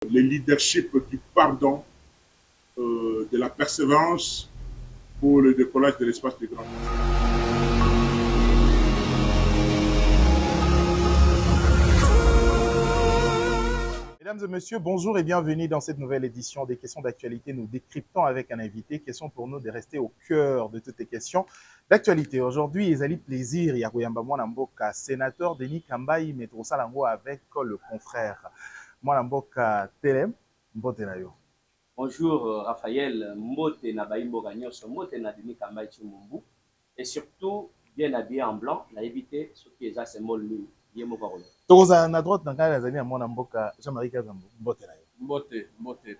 le leadership du pardon, de la persévérance pour le décollage de l'espace du Grand Kassai. Mesdames et messieurs, bonjour et bienvenue dans cette nouvelle édition des questions d'actualité. Nous décryptons avec un invité. Question pour nous de rester au cœur de toutes les questions d'actualité. Aujourd'hui, Ezali plaisir, Yakouyamba Mwanamboka, sénateur Denis Kambayi, Métro Salango avec le confrère Mwanamboka Telem, Mbotenayo. Bonjour Raphaël, Mbote na Baïmbo Gagnos, Mbote na Denis Kambayi Chumumbu, et surtout bien habillé en blanc, na évité ce qui est à ce mot lui. Toza na droite na kala zali ya Mwanamboka Jean-Marie Kazambo, Mbotenayo. Mbote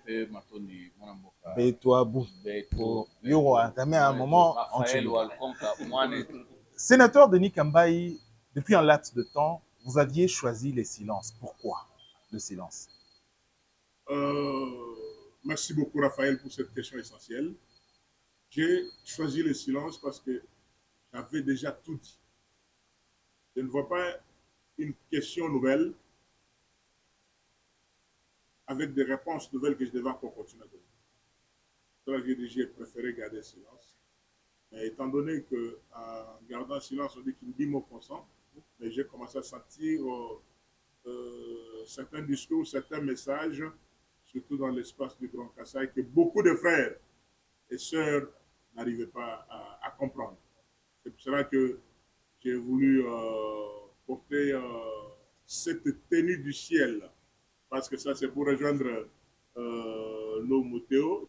pe matoni Mwanamboka. Beto Abou. Beto. Yo, tamé à un moment. Raphaël Walkonka, Mwane. Sénateur Denis Kambayi, depuis un laps de temps, vous aviez choisi le silence. Pourquoi le silence? Merci beaucoup Raphaël pour cette question essentielle. J'ai choisi le silence parce que j'avais déjà tout dit. Je ne vois pas une question nouvelle avec des réponses nouvelles que je devais encore continuer à donner. Donc j'ai préféré garder le silence. Mais étant donné qu'en gardant le silence, on dit qu'il dit mot consent, mais j'ai commencé à sentir certains discours, certains messages, surtout dans l'espace du Grand Kassai, que beaucoup de frères et sœurs n'arrivaient pas à comprendre. C'est pour cela que j'ai voulu porter cette tenue du ciel, parce que ça c'est pour rejoindre l'homme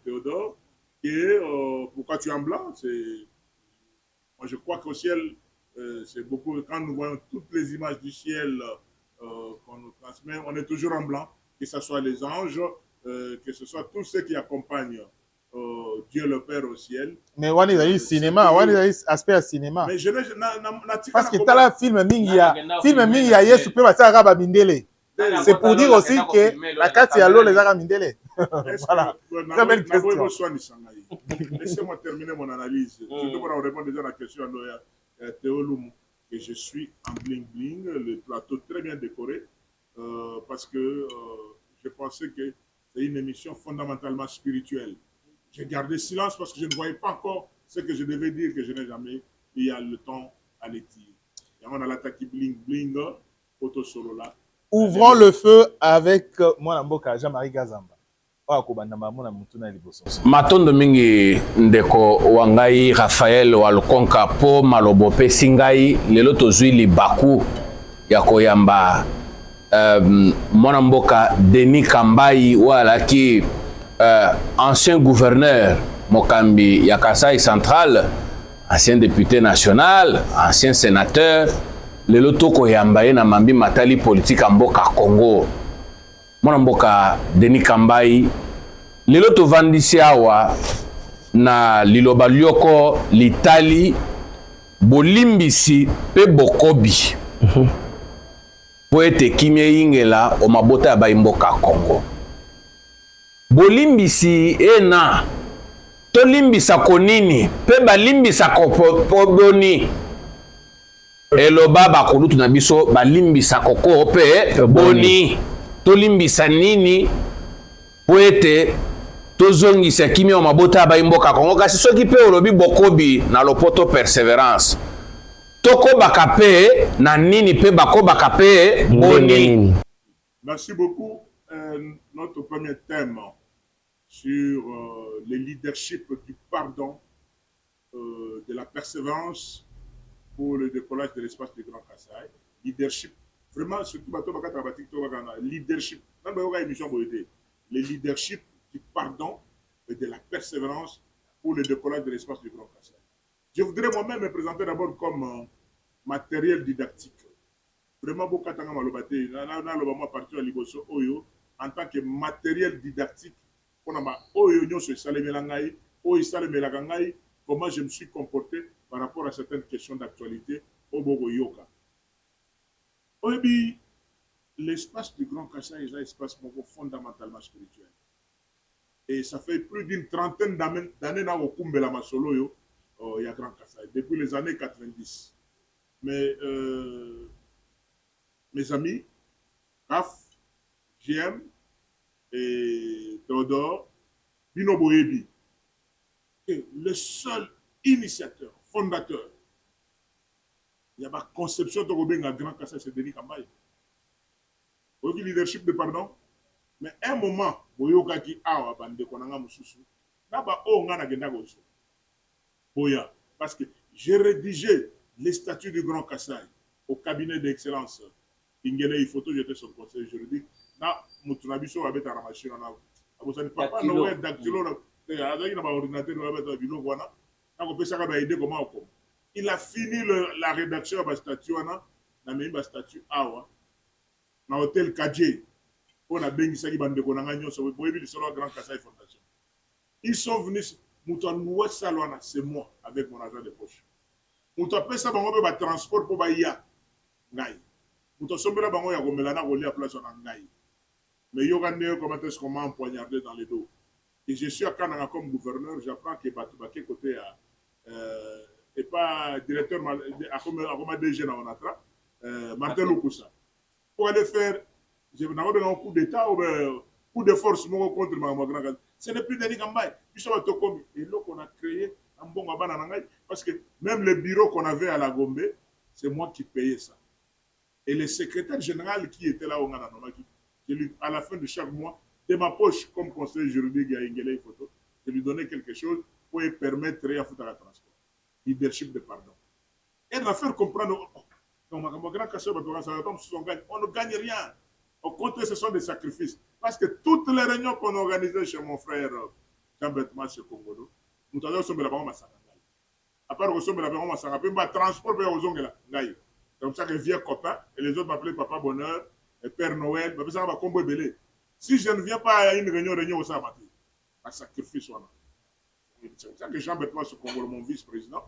Théodore, et pourquoi tu es en blanc? Moi je crois qu'au ciel, c'est beaucoup, quand nous voyons toutes les images du ciel qu'on nous transmet, on est toujours en blanc, que ce soit les anges, que ce soit tous ceux qui accompagnent Dieu le Père au ciel. Mais on est dans le cinéma, on est dans l'aspect cinéma. Mais je n'ai parce que dans la film Mingia, Yesu peut passer à Raba Mindele. C'est pour dire aussi que la carte est à l'eau les Arabes Mindele. Voilà. Très belle question. Laissez-moi terminer mon analyse. Je devrais répondre déjà à la question à Théo Loumou. Et je suis en bling bling, le plateau très bien décoré, parce que je pensais que c'est une émission fondamentalement spirituelle. J'ai gardé silence parce que je ne voyais pas encore ce que je devais dire, que je n'ai jamais eu le temps à le dire. Et on a l'attaque bling bling, photo solo là. Ouvrons le feu avec Mwanamboka Jean-Marie Kazamba. Matondo mingi ndeko wangai Raphaël Walkonka po malobo pe singai lelo tozwi libaku ya koyamba Mwanamboka Denis Kambayi wala ki ancien gouverneur Mokambi ya Kasai Central, ancien député national, ancien sénateur, lelo toko yambaye na mambi matali politique mboka Congo. Mwanamboka Denis Kambayi lelo tovandisi awa na liloba lioko litali bolimbisi pe bokobi po ete kimia yingela o mabota ya baimboka Congo. Bolimbisi ena tolimbisa konini pe balimbisa koponi eloba bakulutu na biso balimbisa koko pe boni tolimbisa nini po ete tozongisa kimia o mabota ya baimboka Congo kasi soki pe olobi bokobi na lopoto persévérance tokobaka pe na nini pe bakobaka pe boni. Merci beaucoup. Notre premier thème sur le leadership du pardon, de la persévérance pour le décollage de l'espace du Grand Kassai. Leadership, vraiment, surtout, leadership, le leadership du pardon et de la persévérance pour le décollage de l'espace du Grand Kassai. Je voudrais moi-même me présenter d'abord comme matériel didactique. Vraiment, beaucoup de temps, en tant que matériel didactique, comment je me suis comporté par rapport à certaines questions d'actualité au Bogoyoka. L'espace du Grand Kassai est un espace fondamentalement spirituel. Et ça fait plus d'une trentaine d'années dans Okumbela Masolo, il y a Grand Kassai, depuis les années 90. Mais mes amis, CAF, GM et Théodore, Bino Boyebi, et le seul initiateur, fondateur, il y a ma conception de Robin à Grand Kassai, c'est Denis Kambaye. Au leadership de pardon, mais un moment, Boyoka qui a bande konanga mususu, là-bas, on a gagné gozo. Boya, parce que j'ai rédigé les statuts du Grand Kassai au cabinet d'excellence. Ingele, il photo, j'étais sur le conseil juridique. Là, Moutunabiso avait à la machine. Vous savez, papa, non, ouais, dactylo, il a un ordinateur, il a fini la rédaction de la statut, la statut A, dans l'hôtel Kadje, on a béni ça, il a Grand Kassai Fondation. Ils sont venus, Moutoua Salwana, c'est moi, avec mon argent de poche. Moutoua Pesa Bango, va transport pour Bahia. Ngai. Moutoua Sombela Bango, ya Gomelana, Rolia, place en Ngai. Mais Yogane, comment est-ce qu'on m'a empoignardé dans les dos? Et je suis à Kananga comme gouverneur, j'apprends que Batoubake côté et pas directeur, à comme DG dans Onatra, Martin Loukoussa. Pour aller faire, je vais avoir un coup d'État ou un coup de force contre ma grand. Ce n'est plus Denis Kambaye. Et là qu'on a créé un bon Abananangaï, parce que même le bureau qu'on avait à la Gombe, c'est moi qui payais ça. Et le secrétaire général qui était là au Ngananomaki, à la fin de chaque mois, de ma poche, comme conseiller juridique à Ingele Photo, je lui donnais quelque chose pour lui permettre de faire la transport. Leadership de pardon. Et de la faire comprendre, on ne gagne rien. Au contraire, ce sont des sacrifices. Parce que toutes les réunions qu'on organisait chez mon frère Jean-Bertrand chez Congo, nous avons sommes là-bas, on m'a sacré. À part que sommes là-bas, on m'a sacré, on m'a transporté aux Ongela. C'est comme ça que vieux copain, et les autres m'appelaient Papa Bonheur, et Père Noël, ça va combo belé. Si je ne viens pas à une réunion au Sabati, un sacrifice. C'est comme ça que Jean-Bertrand chez Congo, mon vice-président,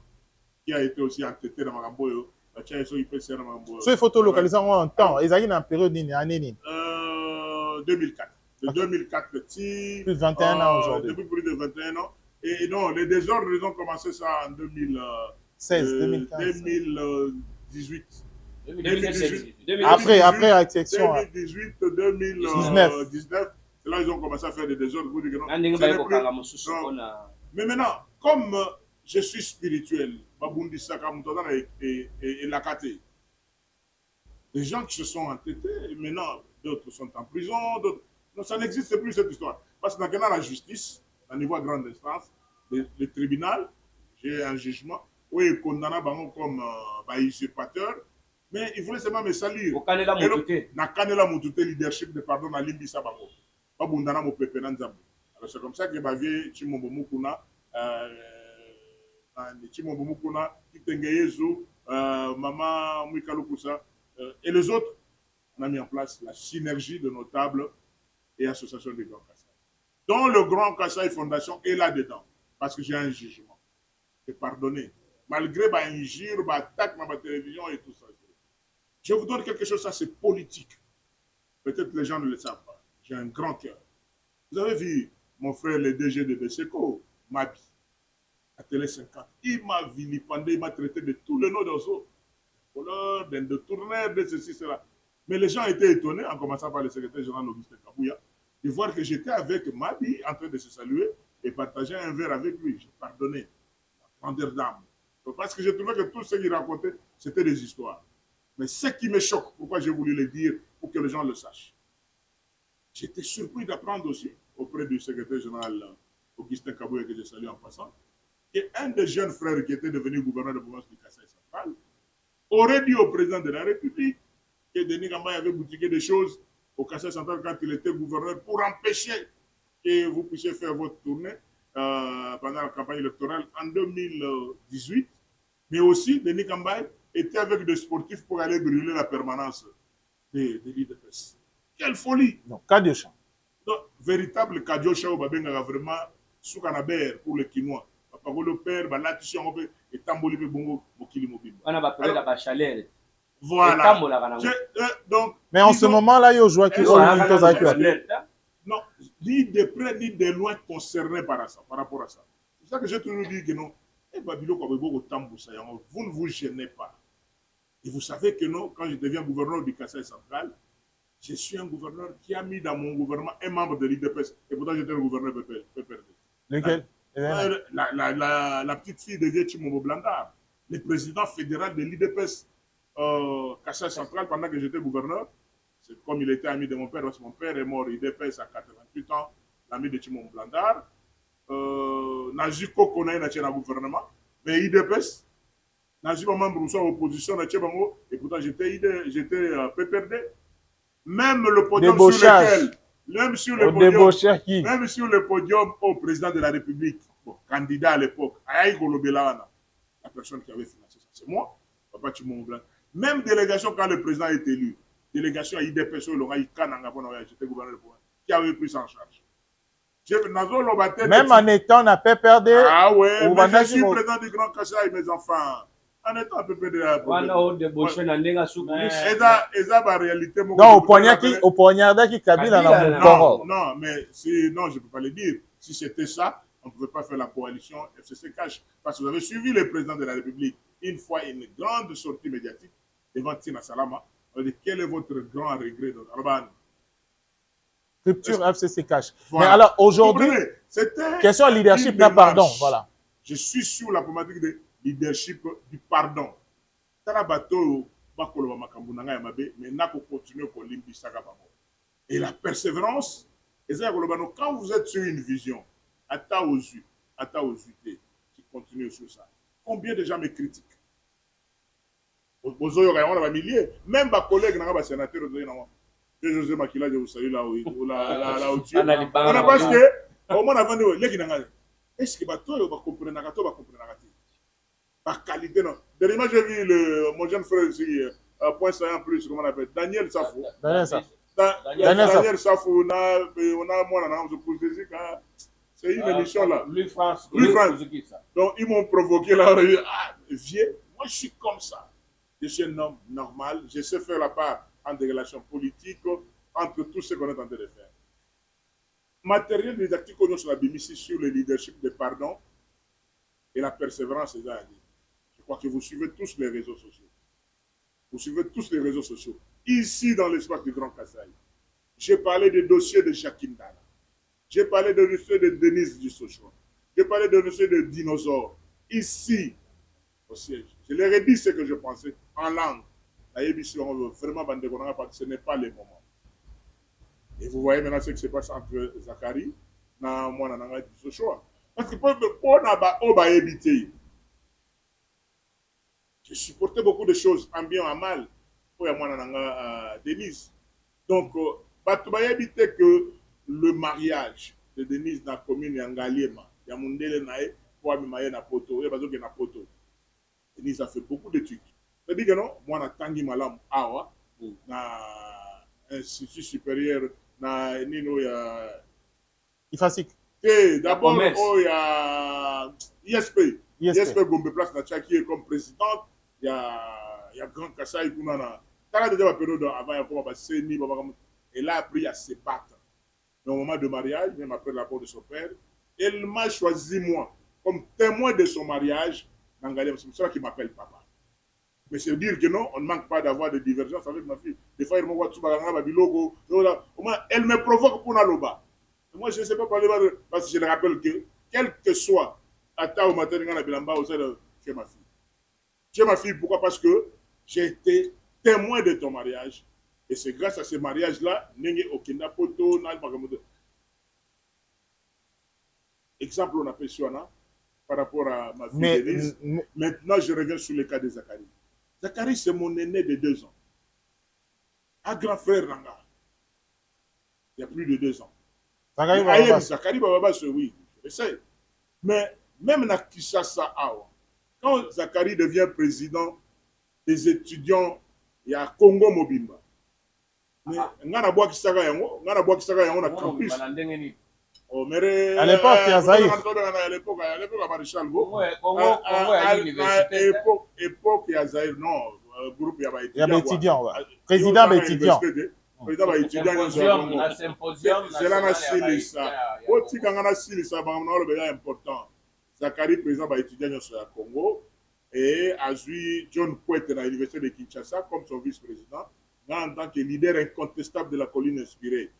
qui a été aussi entêté dans Maramboyo, ces photos localisées en temps, ils ont une période année 2004. De 2004, plus de 21 ans aujourd'hui. Depuis plus de 21 ans. Et non, les désordres, ils ont commencé ça en 2016, 2015. 2018. 2018. Après accession. 2018, 2019. C'est là ils ont commencé à faire des désordres. Mais maintenant, comme je suis spirituel, et Lakate. Les gens qui se sont entêtés, maintenant, d'autres sont en prison, d'autres... Non, ça n'existe plus cette histoire. Parce que dans la justice, au niveau de grande instance, le tribunal, j'ai un jugement, où il condamne comme usurpateur, mais il voulait seulement me salir. Na kanela mutute leadership de pardon na limbisa bango. Pas bundana mo pepena nzambe. Alors c'est comme ça que ma vie Chimombo Mukuna Chimombo Mukuna, Kitengeyezu, Maman Mwikalukusa et les autres, on a mis en place la synergie de notables et associations de Grand Kassai. Dont le Grand Kassai Fondation est là-dedans, parce que j'ai un jugement. J'ai pardonné. Malgré ma injure, ma attaque, ma télévision et tout ça. Je vous donne quelque chose, ça c'est politique. Peut-être les gens ne le savent pas. J'ai un grand cœur. Vous avez vu mon frère, le DG de Beseko, Mabi, à Télé 50. Il m'a vilipendé, il m'a traité de tous les noms d'oiseaux. De tourneur, de ceci, cela. Mais les gens étaient étonnés, en commençant par le secrétaire général Augustin Kabouya, de voir que j'étais avec Mabi en train de se saluer et partager un verre avec lui. J'ai pardonné. Grandeur d'âme. Parce que j'ai trouvé que tout ce qu'il racontait, c'était des histoires. Mais ce qui me choque, pourquoi j'ai voulu le dire, pour que les gens le sachent. J'étais surpris d'apprendre aussi, auprès du secrétaire général Augustin Kabouya, que je salue en passant, qu'un des jeunes frères qui était devenu gouverneur de province du Kassai central aurait dit au président de la République que Denis Kambaye avait boutiqué des choses au Kassai central quand il était gouverneur pour empêcher que vous puissiez faire votre tournée pendant la campagne électorale en 2018. Mais aussi, Denis Kambaye était avec des sportifs pour aller brûler la permanence des l'IDPS. Quelle folie! Non, Kadiocha. Donc, véritable Kadiocha ou Babenga vraiment Soukanaber pour les Quinois. Le père, là, tu sais, et Tamboli Bongo, Mokili Mobile. On a appelé la chaleur. Voilà. Donc, mais en ce moment-là, il y a joué qui sont non, ni de près ni de loin concernés par rapport à ça. C'est ça que j'ai toujours dit que non. Vous ne vous gênez pas. Et vous savez que non, quand je deviens gouverneur du Kassai central, Je suis un gouverneur qui a mis dans mon gouvernement un membre de l'IDPS. Et pourtant, j'étais le gouverneur PPRD. Lequel? La petite fille de Vieux Chimobo Blandard, le président fédéral de l'IDPS Kassai Central pendant que j'étais gouverneur. C'est comme il était ami de mon père, parce que mon père est mort IDPS à 88 ans, l'ami de Chimobo Blandard. Najiko Konaï n'a pas gouvernement, mais IDPS, Najiko membre de l'opposition, et pourtant j'étais PPRD. Même le podium sur lequel, même sur le podium au président de la République, bon, candidat à l'époque, Aïe Golobelana, la personne qui avait financé ça, c'est moi, Papa Chimon Blanc. Même délégation quand le président est élu, délégation à IDPS, j'étais gouverneur qui avait pris ça en charge. Même en étant on a pas perdu. Ah ouais, mais je suis président du Grand Kassai, mes enfants. En étant un peu de la réalité. Non, au poignard qui Kabila dans mon corps. Non, mais non, je ne peux pas le dire. Si c'était ça, on ne pouvait pas faire la coalition FCC Cash. Parce que vous avez suivi le président de la République une fois une grande sortie médiatique devant Tina Salama. On a dit, quel est votre grand regret de Arban? Rupture FCC Cash. Voilà. Mais alors aujourd'hui, question leadership, pardon, voilà. Je suis sur la problématique de leadership du pardon. Et la persévérance, quand vous êtes sur une vision, à ta aux yeux, tu continues sur ça. Combien de gens me critiquent? Même ma collègue, sénateur, José Makila, je vous salue là où tu es. On a parce que, au moins avant de est-ce que tu vas comprendre la qualité, non. Dernièrement, j'ai vu mon jeune frère ici, point saillant plus, comment on appelle, Daniel Safou. Daniel Safou, on a moi, c'est une émission là. Lui France. Donc, ils m'ont provoqué là. Vieux, moi je suis comme ça. Je suis un homme normal. Je sais faire la part entre des relations politiques, entre tout ce qu'on est en train de faire. Matériel didactique qu'on a sur la BMC sur le leadership de pardon et la persévérance, je crois que vous suivez tous les réseaux sociaux. Vous suivez tous les réseaux sociaux. Ici, dans l'espace du Grand Kassai, j'ai parlé des dossiers de Jacqueline Dana. J'ai parlé des dossiers de Denise Dussochon. J'ai parlé des dossiers de dinosaures. Ici, au siège. Je leur ai dit ce que je pensais en langue. La ABC, on veut vraiment parce que ce n'est pas le moment. Et vous voyez maintenant ce qui se passe entre Zachary et moi, ce choix. Parce que pour éviter, je supportais beaucoup de choses, en bien ou en mal, pour moi, Denise. Donc, tu vas éviter que le mariage de Denise dans la commune Yangaliema, Yamundele Nae, pour Amimaye na poto, et Bazoke na poto. Denise a fait beaucoup d'études. C'est-à-dire que non, moi, na Tangi Malam Awa, na Institut supérieur, na Nino ya. Ifasik. D'abord, il y a ISP. ISP Gombe Place Nacha qui est comme présidente. Il y a Grand Kassai Kounana. T'as déjà la période avant, il y a comme Seni, elle a appris à se battre. Mais au moment de mariage, même après la mort de son père, elle m'a choisi moi comme témoin de son mariage. C'est pour ça qu'il m'appelle papa. Mais c'est dire que non, on ne manque pas d'avoir des divergences avec ma fille. Des fois, elle me voit tout babilogo. Elle me provoque pour l'aloba. Moi, je ne sais pas parler parce que je le rappelle que, quel que soit Ata ou Matéringa Bilamba, tu es ma fille. Tu es ma fille, pourquoi? Parce que j'ai été témoin de ton mariage. Et c'est grâce à ce mariage-là, Nenge Okenda Poto, exemple, on appelle Suana par rapport à ma fille Denise. Maintenant, je reviens sur le cas de Zachary. Zachary, c'est mon aîné de 2 ans. Un grand frère Ranga. Il y a plus de 2 ans. Zachary Baba, oui, je sais. Mais même dans Kishasa Awa, quand Zachary devient président des étudiants, il y a Congo Mobimba. Mais ngana bois Kisaka yango na campus. À l'époque, il y a Zaïre. À l'époque, à Maréchal Go. À l'époque, il y a Zaïre, non. Groupe, il y a étudiant. Président étudiant. Président va étudier c'est là c'est important. Zachary président va étudier sur le Congo et a John Kouette à l'université de Kinshasa comme son vice-président moi, en tant que leader incontestable de la colline inspirée,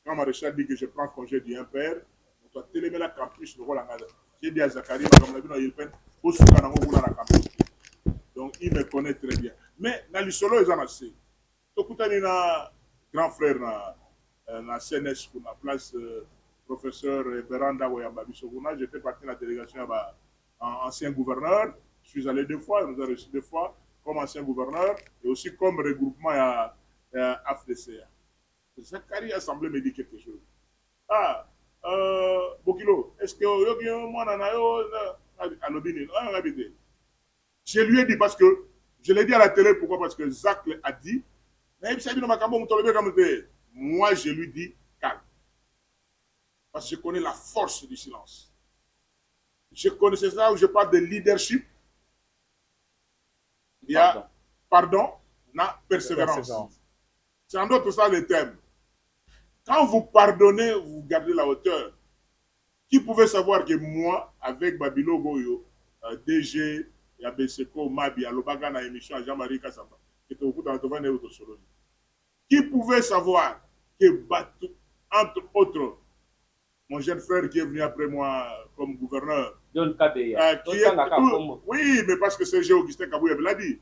quand Maréchal dit que je prends congé du père, on doit télémer la campus, j'ai dit à Zachary, donc il me connaît très bien. Mais dans le solo, ils en ont assez. Tout un grand frère dans la CNS, pour la place professeur Beranda Wayamba Bissoguna, j'étais parti de la délégation en ancien gouverneur. Je suis allé 2 fois, il nous a reçu 2 fois comme ancien gouverneur et aussi comme regroupement à AFDCA. Zachary a semblé me dire quelque chose. Ah, Bokilo, est-ce que moi, je lui ai dit parce que je l'ai dit à la télé, pourquoi? Parce que Zach a dit, moi je lui dis calme. Parce que je connais la force du silence. Je connaissais ça où je parle de leadership. Il y a pardon, persévérance. C'est en d'autres ça le thème. Quand vous pardonnez, vous gardez la hauteur. Qui pouvait savoir que moi, avec Babilo Goyo, DG, Yabeseko, Mabi, Alobaga, na émission à Jean-Marie Kassamba, qui était au bout de la qui pouvait savoir que Batou, entre autres, mon jeune frère qui est venu après moi comme gouverneur, John Kabeya. Oui, mais parce que c'est Augustin Kabouya l'a dit,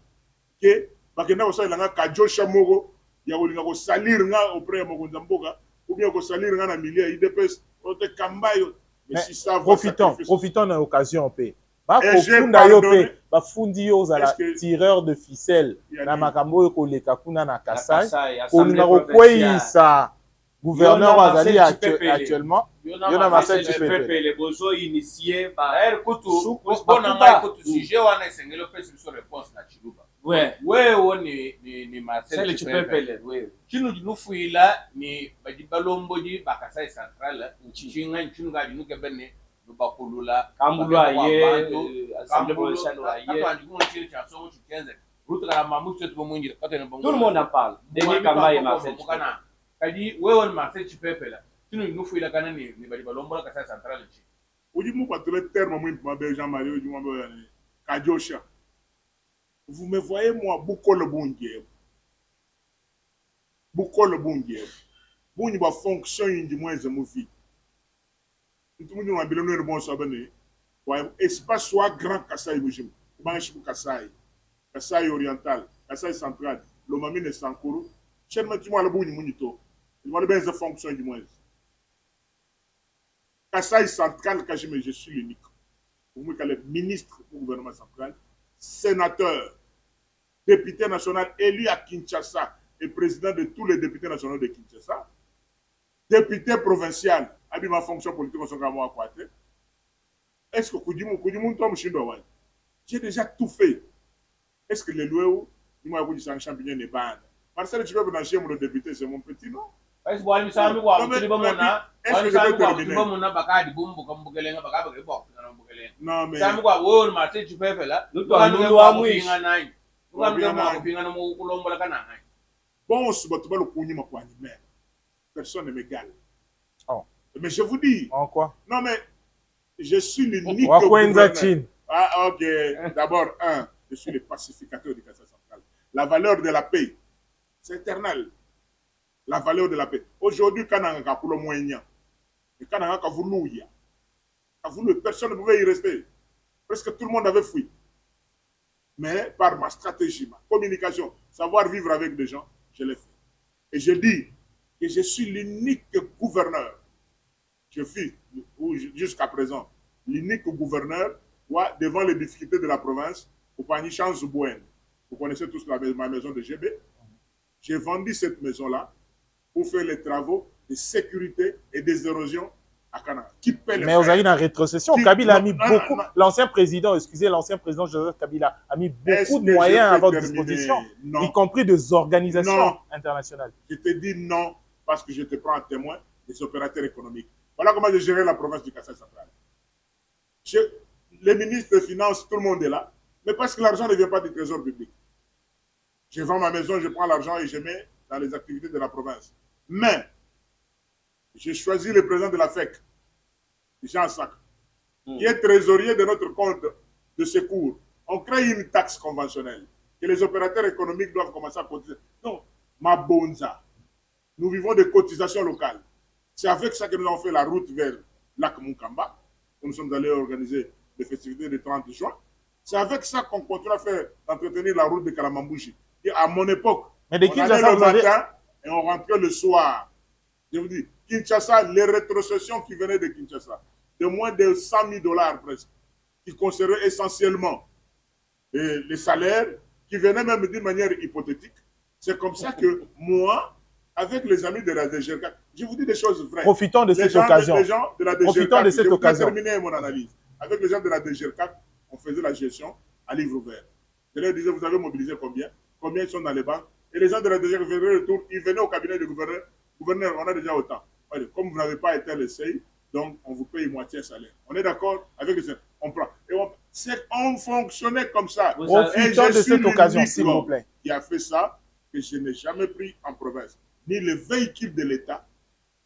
que Bakenda Osa il a Kajo Chamogo, il y a un salir auprès de Mogonzamboga, ou bien un salir dans la milieu, il dépêche, on te cambaye. Profitons de l'occasion. Bafundi yo zala tireur de ficelle na makambo yo koleka kuna na Kasai kolinga kokweyisa gouverneur azali actuellement yo na Marcel Chipepele les besoins initiés par elle kutu bona ngai kutu sujet wana esengelo pesa biso réponse na Chiluba wewe ni Marcel Chipepele wewe chinu dinufuila ni badibalomboji bakasai central nchinga nchinga dinuke bene bakulula kambulwa ye assemblée nationale ye tout le monde en parle Denis Kamba et Marcel kadi wewe Marcel Chipepele chinu dinufuila kana ni badibalombola kasai central chi Oji mou pas le terme moi Jean-Marie Oji mou Kajosha. Vous me voyez moi beaucoup le bon Dieu. Beaucoup le bon Dieu. Bon il va fonctionner du moins de mon vie. Tout le monde a bien le bon sabane. Ouais, espace soit grand Kasai Bujim. Banchi Kasai. Kasai oriental, Kasai central, Lomami ne Sankuru. Chellement tu vois le bon monito. Il va bien fonctionner du moins. Kasai central, je suis l'unique. Vous me calez ministre du gouvernement central, sénateur, député national élu à Kinshasa et président de tous les députés nationaux de Kinshasa, député provincial, avec ma fonction politique, est-ce que j'ai déjà tout fait? Est-ce que les lois, du moins, vous un champignon n'est pas? Marcel, tu peux venir mon député, c'est mon petit nom. Est-ce que vous avez terminé? Non, mais. Bon, personne ne m'égale. Oh. Mais je vous dis. En quoi? Non, mais je suis l'unique gouverneur. Ah, ok. D'abord, je suis le pacificateur du Kassai central. La valeur de la paix, c'est éternel. La valeur de la paix. Aujourd'hui, quand on a pour le moyen, et quand on a voulu, personne ne pouvait y rester. Presque tout le monde avait fui. Mais par ma stratégie, ma communication, savoir vivre avec des gens, je l'ai fait. Et je dis que je suis l'unique gouverneur. Je suis, jusqu'à présent, l'unique gouverneur devant les difficultés de la province, au Pani Chanzoubouen. Vous connaissez tous ma maison de GB. J'ai vendu cette maison-là pour faire les travaux de sécurité et des érosions à Canada. Mais vous avez une rétrocession. Kabila a mis beaucoup. L'ancien président Joseph Kabila a mis beaucoup de moyens à votre disposition, y compris des organisations internationales. Je te dis non parce que je te prends en témoin des opérateurs économiques. Voilà comment j'ai géré la province du Kassai central. Les ministres des Finances, tout le monde est là, mais parce que l'argent ne vient pas du trésor public. Je vends ma maison, je prends l'argent et je mets dans les activités de la province. Mais, j'ai choisi le président de la FEC, Jean Sac, qui est trésorier de notre compte de secours. On crée une taxe conventionnelle que les opérateurs économiques doivent commencer à cotiser. Non, Mabonza. Nous vivons des cotisations locales. C'est avec ça que nous avons fait la route vers Lac Moukamba. Nous sommes allés organiser les festivités du 30 juin. C'est avec ça qu'on continue à faire, d'entretenir la route de Kalamambouji. Et à mon époque, on allait le matin et on rentrait le soir. Je vous dis, Kinshasa, les rétrocessions qui venaient de Kinshasa, de moins de 100 000 $ presque, qui concernaient essentiellement les salaires, qui venaient même d'une manière hypothétique. C'est comme ça que moi, avec les amis de la DGRK, je vous dis des choses vraies. Profitons de cette occasion. Les gens de la DGRK, profitons de cette occasion. Je vais terminer mon analyse. Avec les gens de la DGRK, on faisait la gestion à livre ouvert. Je leur disais, vous avez mobilisé combien? Combien ils sont dans les banques? Et les gens de la DGRK faisaient le tour, ils venaient au cabinet du gouverneur. Gouverneur, on a déjà autant. Comme vous n'avez pas été à l'essai, donc on vous paye moitié salaire. On est d'accord avec les salaires? On prend. Et on fonctionnait comme ça. Profitons de cette occasion, s'il vous plaît. Qui a fait ça, que je n'ai jamais pris en province. Ni le véhicule de l'État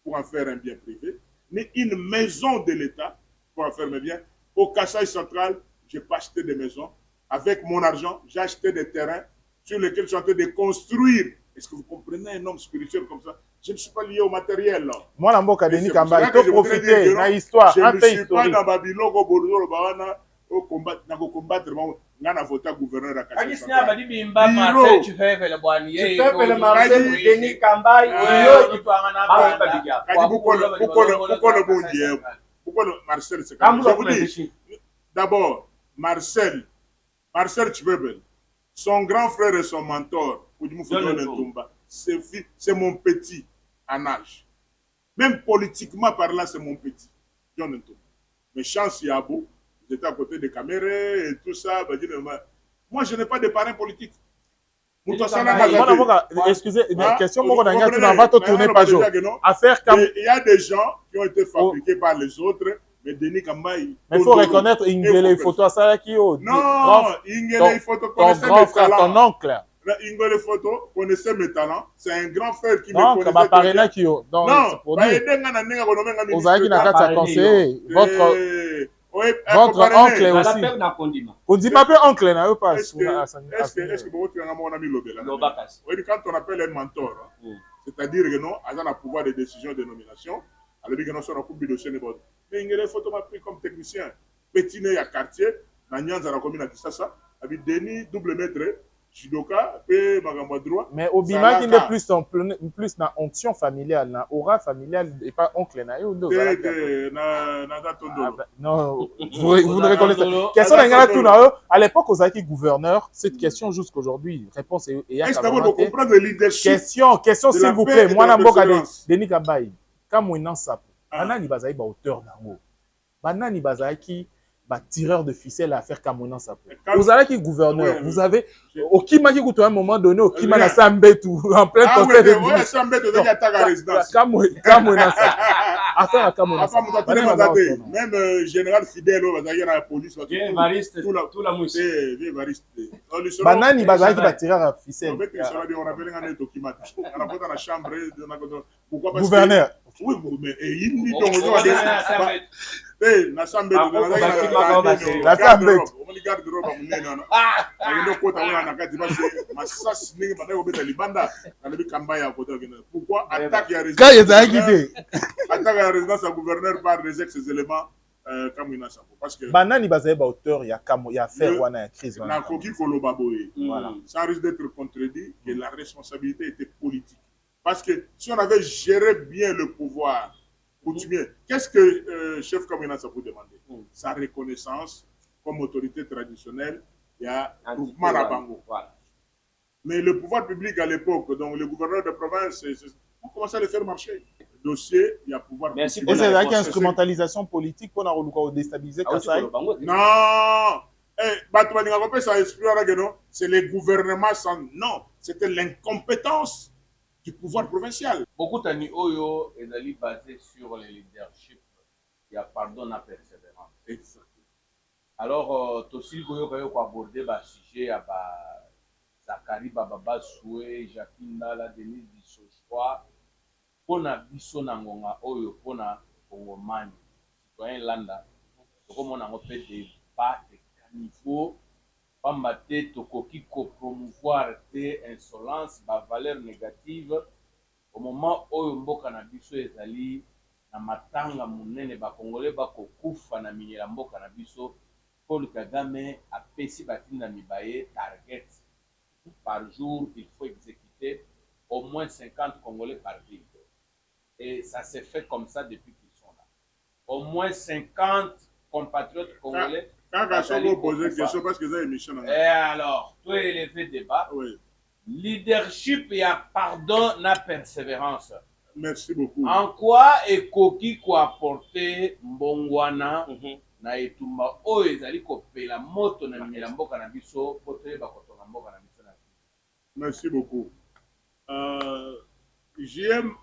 pour en faire un bien privé, ni une maison de l'État pour en faire un bien. Au Kasaï central, je n'ai pas acheté de maisons. Avec mon argent, j'ai acheté des terrains sur lesquels je suis en train de construire. Est-ce que vous comprenez un homme spirituel comme ça? Je ne suis pas lié au matériel. Là. Moi, Namboka Denis Kamba, il faut profiter de l'histoire. Je ne suis pas dans Babylone, au combat, dans le combattre, on a voté à gouverneur à Kasaï central. Tu fais le Marcel Denis Kamba, pourquoi Marcel c'est comme ça? Je vous dis, d'abord, Marcel Tchibebel, son grand frère et son mentor, c'est mon petit en âge. Même politiquement parlant, c'est mon petit. John Ntoumba. Mais chance Yabo, j'étais à côté de Caméré et tout ça. Moi, je n'ai pas de parrain politique. Excusez, question, tu vas tourner pas jour. Il y a des gens qui ont été fabriqués par les autres. Mais Denis Kambaï. Mais il faut reconnaître Ingele Photo à Salakio. Non, Ingele Photo connaissait mes talents. Ton oncle. Ingele Photo connaissait mes talents. C'est un grand frère qui me connaissait. Non, votre oncle aussi. Kondima peut oncle, n'a pas. Est-ce que vous avez mon ami Lobela? Quand on appelle un mentor, c'est-à-dire que non, il a un pouvoir de décision de nomination. Alors, il y a un couple de dossiers. Mais il Photo m'a pris comme technicien. Petit né à quartier, dans la commune à Kisasa, avec Denis, double maître, judoka, et Magamba droit. Mais Obima qui est plus dans onction familiale, dans aura familiale, et pas oncle. Non, vous ne reconnaissez pas. Question d'un à l'époque, aux acquis gouverneurs, cette question jusqu'aujourd'hui, réponse est est-ce que vous comprenez le leadership? Question s'il vous plaît. Moi, Namboka Denis Kambaï. Quand moi, non, ça. Banani Bazaï, auteur d'ango. Banani Bazaï, tireur de ficelle à faire Kamounan Sapo. Vous avez qui gouverneur, vous avez au Kima qui coûte à un moment donné, au Kima na Sambetou, en plein conseil de ministre. Sambetou, il y a ta résidence. Kamounan Sapo. Affaire à Kamounan Sapo. Même général fidèle, il y a la police. Tout la mousse. Banani Bazaï qui va tirer à ficelle. On appelle un autre Kima. On a pas dans la chambre. Gouverneur. Oui, mais il n'y a pas na sambe na pourquoi attaque ya résidence à gouverneur par des ex-éléments comme une assemblée parce que banani bazaye ba auteur ya faire wana ya crise na koki koloba boye voilà ça risque d'être contredit que la responsabilité était politique parce que si on avait géré bien le pouvoir qu'est-ce que chef Kamina ça vous demander? Sa reconnaissance comme autorité traditionnelle, il y a groupement Rabango. Voilà. Mais le pouvoir public à l'époque, donc le gouverneur de province, on commençait à le faire marcher. Le dossier, il y a pouvoir public. Et c'est là qu'il y a instrumentalisation politique pour nous déstabiliser Kasaï? Non! C'est les gouvernements sans... Non, c'était l'incompétence du pouvoir provincial. Beaucoup d'années Oyo est basé sur le leadership. Il y a pardon à persévérance. Exactement. Alors, Tossi Goyo Kayo a abordé le sujet à Zakari Bababa Soué, Jacqueline Dala, Denise Dissochoa, pour na biso na ngonga Oyo, pour na Congomani, citoyen Landa, comme on a fait des débats de caniveau pamba te tokoki promouvoir te insolence valeur négative au moment oyo mboka na biso ezali na matanga munene bakongole bakokufa na minyela mboka na biso. Paul Kagame apesi batinda mibaye target par jour il faut exécuter au moins 50 Congolais par ville. Et ça s'est fait comme ça depuis qu'ils sont là. Au moins 50 compatriotes congolais. Quand Gasson poser une question parce que c'est une émission. Et alors, tout est élevé débat. Oui. Leadership, il y a pardon, na persévérance. Merci beaucoup. En quoi est Koki ko apporter Mbongwana na etumba oyo ezali kopela moto na minyela mboka na biso potoyeba kotonga mboka na biso na. Merci beaucoup. J'aime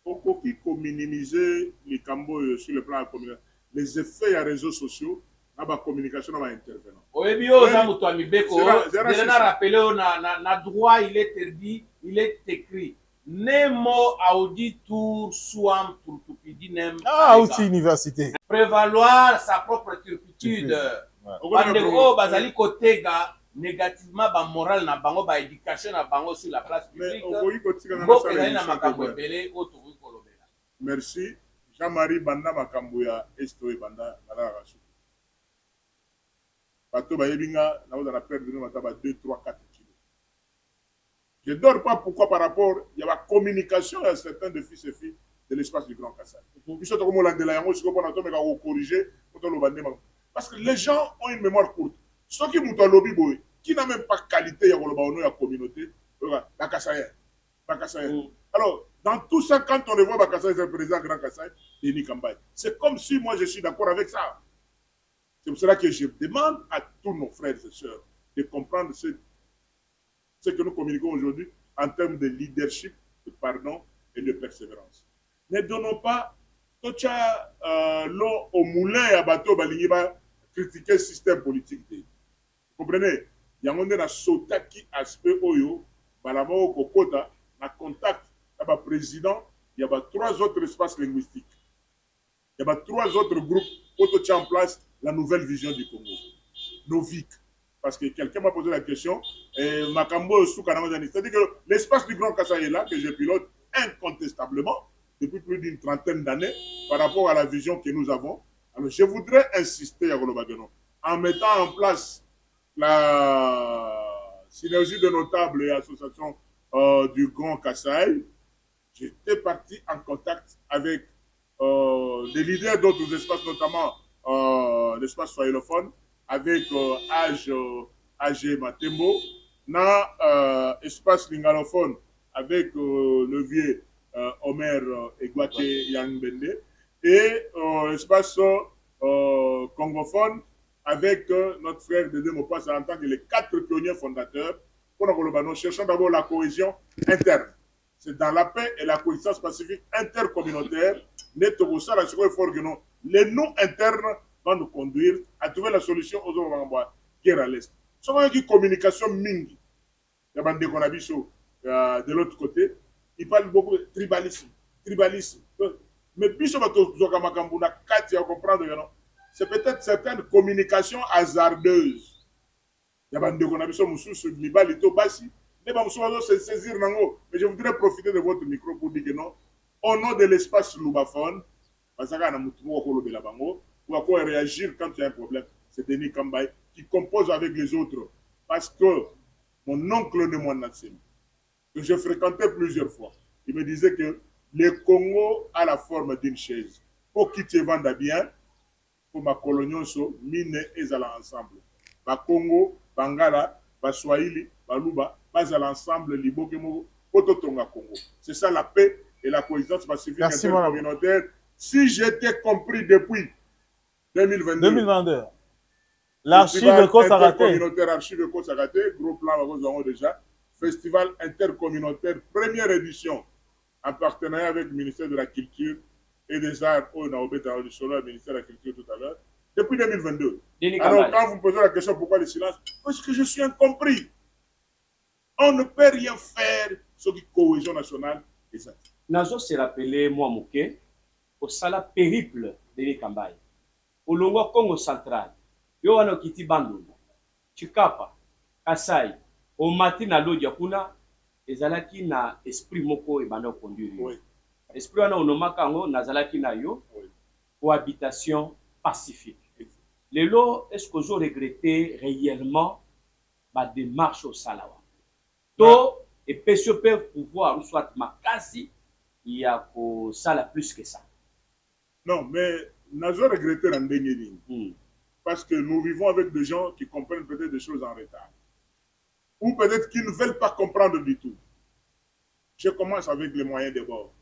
Koki ko minimiser les cambos sur le plan communautaire. Les effets des réseaux sociaux na ba communication na ba intervenant. Oyebi yo za muto amibeko na rappeler na droit il est interdit, il est écrit Nemo auditur suam turtupidinem. Ah, aussi université. Prévaloir sa propre turpitude. Bandeko bazali kotega négativement ba moral na bango ba éducation na bango sur la place publique. Merci. Jean-Marie Banda makambo ya esto e banda ala rasu. Bato ba yebinga na oza na perdre no mataba 2 3 4 kilos. Je ne dors pas pourquoi par rapport il y a la communication à certains de fils et filles de l'espace du Grand Kassai. Biso to comme landela yango siko pona to meka ko corriger pour lo bande parce que les gens ont une mémoire courte. Ceux qui muto lobby boy qui n'a même pas qualité ya koloba ono ya communauté, la Kassaïen. La Kassaïen. Alors, dans tout ça, quand on le voit, Bakassai est le président Grand Kassai, Denis Kambaye. C'est comme si moi je suis d'accord avec ça. C'est pour cela que je demande à tous nos frères et sœurs de comprendre ce que nous communiquons aujourd'hui en termes de leadership, de pardon et de persévérance. Ne donnons pas l'eau au moulin à bateau balingiba critiquer le système politique. Vous comprenez? Il y a un sauta qui aspect oyo, balamo kokota, na contact. Il y a président, il y a 3 autres espaces linguistiques. Il y a 3 autres groupes pour mettre en place la nouvelle vision du Congo. Nos VIC. Parce que quelqu'un m'a posé la question, c'est-à-dire que l'espace du Grand Kassai est là, que je pilote incontestablement depuis plus d'une trentaine d'années par rapport à la vision que nous avons. Alors je voudrais insister à Golobageno, en mettant en place la synergie de notables et associations du Grand Kassai. J'étais parti en contact avec des leaders d'autres espaces, notamment l'espace swahilophone, avec AG Matembo, dans l'espace lingalophone, avec le vieux Omer Egwate Yangbende, et l'espace congophone, avec notre frère Dédé Mopas, en tant que les 4 pionniers fondateurs. Nous cherchons d'abord la cohésion interne. C'est dans la paix et la coexistence pacifique intercommunautaire. Les noms internes vont nous conduire à trouver la solution aux autres guerre à l'Est. Ce qui est communication mingi. De l'autre côté, il parle beaucoup de tribalisme. Mais c'est peut-être certaines communications hasardeuses. Mais je voudrais profiter de votre micro pour dire que non, au nom de l'espace loubaphone, pour réagir quand il y a un problème, c'est Denis Kambaye qui compose avec les autres. Parce que mon oncle de moi, que je fréquentais plusieurs fois, il me disait que le Congo a la forme d'une chaise. Pour qui te vende bien, pour ma colonioso, mine et ala ensemble. Ba Congo, Bangala, ba Swahili, ba Luba, bas à l'ensemble, Libokemo, Pototonga Congo. C'est ça la paix et la cohésion pacifique intercommunautaire. Si j'étais compris depuis 2022. L'archive Kosaraté. Intercommunautaire archive Kosaraté, gros plan, nous avons déjà. Festival intercommunautaire, première édition, en partenariat avec le ministère de la Culture et des Arts, au Naobeta du Solo, le ministère de la Culture tout à l'heure, depuis 2022. Alors, quand vous me posez la question pourquoi le silence, parce que je suis incompris. On ne peut rien faire sur la cohésion nationale. Nazo se rappelé, moi, Mouké, au sala périple de Kambaye, au Longo Congo central, yo wana kiti bandou. Chikapa, Kasai, au matin à l'eau kuna, ezalaki na esprit moko ebanda conduire. Oui. Esprit wana onomaka ngo nazalaki na yo, Oui. cohabitation pacifique. Lelo, est-ce que vous regrettez réellement ma démarche au Salawa? To et pesio peuvent pouvoir soit makasi, il y a ça plus que ça. Non, mais nous regretté la ligne. Parce que nous vivons avec des gens qui comprennent peut-être des choses en retard. Ou peut-être qu'ils ne veulent pas comprendre du tout. Je commence avec les moyens de bord.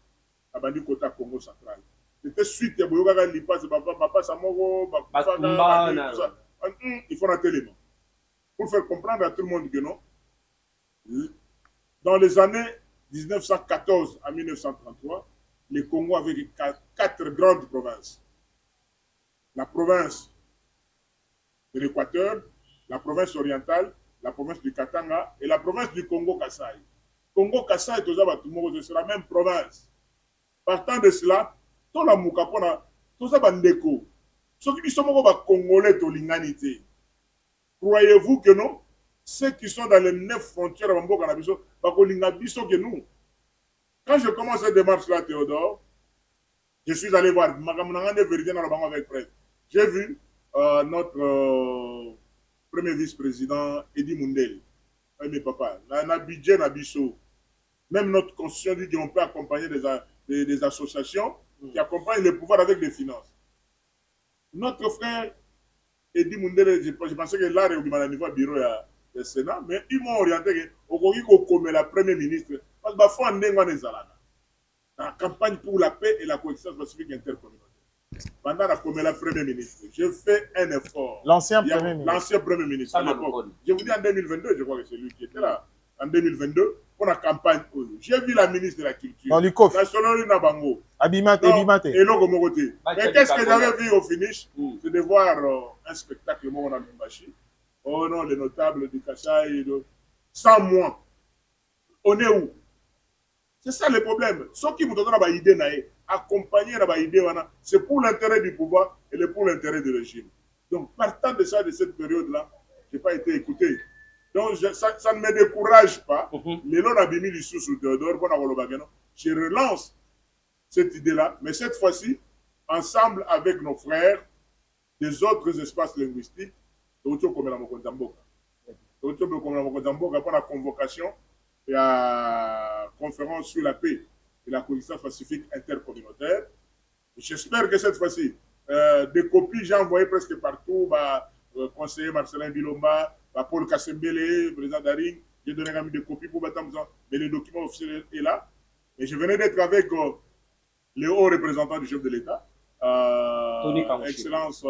Abandi Kota Congo central. C'était suite à Boyoga Lipa, c'est papa Samoro, il faut un élément. Pour faire comprendre à tout le monde que non, dans les années 1914 à 1933, le Congo avait quatre grandes provinces. La province de l'Équateur, la province orientale, la province du Katanga et la province du Congo-Kassai. Congo-Kassai, c'est la même province. Partant de cela, tout la Moukapona, tout ça, bandeko. Ceux qui sont congolais, to l'inganité. Croyez-vous que non? Ceux qui sont dans les 9 frontières de Mambo Canabiso, Bakolingabiso que nous. Quand je commence cette démarche-là, Théodore, je suis allé voir, j'ai vu notre premier vice-président, Edi Mundel, mes papas, Nabidje Nabiso, même notre constitution dit qu'on peut accompagner des associations qui accompagnent le pouvoir avec des finances. Notre frère Edi Mundel, je pensais que là, il y a un niveau bureau du Sénat, mais ils m'ont orienté comme la première ministre, parce qu'il faut en la campagne pour la paix et la coexistence pacifique intercommunautaire. Pendant la première ministre, je fais un effort. L'ancien premier ministre. L'ancien premier ministre. Je vous dis en 2022, je crois que c'est lui qui était là. En 2022, pour la campagne. J'ai vu la ministre de la Culture. National Nabango. Abimate. Et Logo Moroté. Mais qu'est-ce que j'avais vu au finish? C'est de voir un spectacle Mona Lumbashi. Oh non, les notables du Kassai. Sans moi. On est où? C'est ça le problème. Ceux qui vous donnent la idée, accompagner la idée, c'est pour l'intérêt du pouvoir et pour l'intérêt du régime. Donc, partant de ça, de cette période-là, je n'ai pas été écouté. Donc, ça ne me décourage pas. Je relance cette idée-là, mais cette fois-ci, ensemble avec nos frères des autres espaces linguistiques, pour la convocation et la conférence sur la paix et la coexistence pacifique intercommunautaire. J'espère que cette fois-ci, des copies, j'ai envoyé presque partout, conseiller Marcelin Bilomba, Paul Kassembele, président d'Aring, j'ai donné des copies pour battre, mais le document officiel est là. Et je venais d'être avec le haut représentant du chef de l'État, Excellence